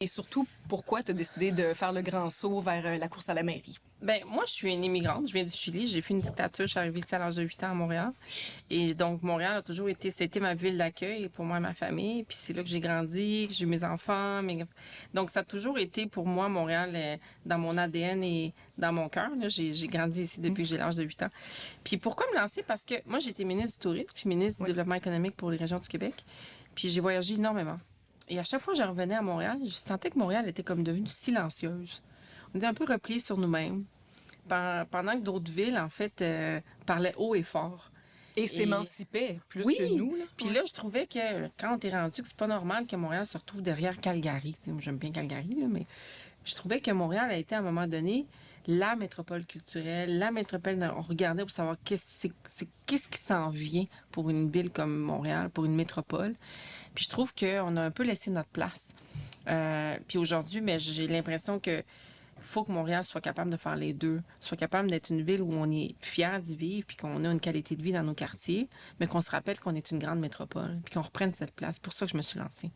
Et surtout, pourquoi tu as décidé de faire le grand saut vers la course à la mairie? Ben, moi, je suis une immigrante. Je viens du Chili. J'ai fait une dictature. Je suis arrivée ici à l'âge de 8 ans à Montréal. Et donc, Montréal a toujours été, c'était ma ville d'accueil pour moi et ma famille. Puis c'est là que j'ai grandi, que j'ai eu mes enfants. Donc, ça a toujours été pour moi, Montréal, dans mon ADN et dans mon cœur. Là, j'ai grandi ici depuis que j'ai l'âge de 8 ans. Puis pourquoi me lancer? Parce que moi, j'étais ministre du Tourisme puis ministre du Oui. Développement économique pour les régions du Québec. Puis j'ai voyagé énormément. Et à chaque fois que je revenais à Montréal, je sentais que Montréal était comme devenue silencieuse. On était un peu repliés sur nous-mêmes. Pendant que d'autres villes, en fait, parlaient haut et fort. Et Et s'émancipait plus oui! que nous, là. Puis Ouais. là, je trouvais que quand t'es rendu, que c'est pas normal que Montréal se retrouve derrière Calgary. Tu sais, moi, j'aime bien Calgary, là, mais je trouvais que Montréal a été, à un moment donné, la métropole culturelle, la métropole, on regardait pour savoir qu'est-ce qui s'en vient pour une ville comme Montréal, pour une métropole. Puis je trouve qu'on a un peu laissé notre place. Puis aujourd'hui, mais j'ai l'impression que faut que Montréal soit capable de faire les deux, soit capable d'être une ville où on est fier d'y vivre, puis qu'on a une qualité de vie dans nos quartiers, mais qu'on se rappelle qu'on est une grande métropole, puis qu'on reprenne cette place. C'est pour ça que je me suis lancée.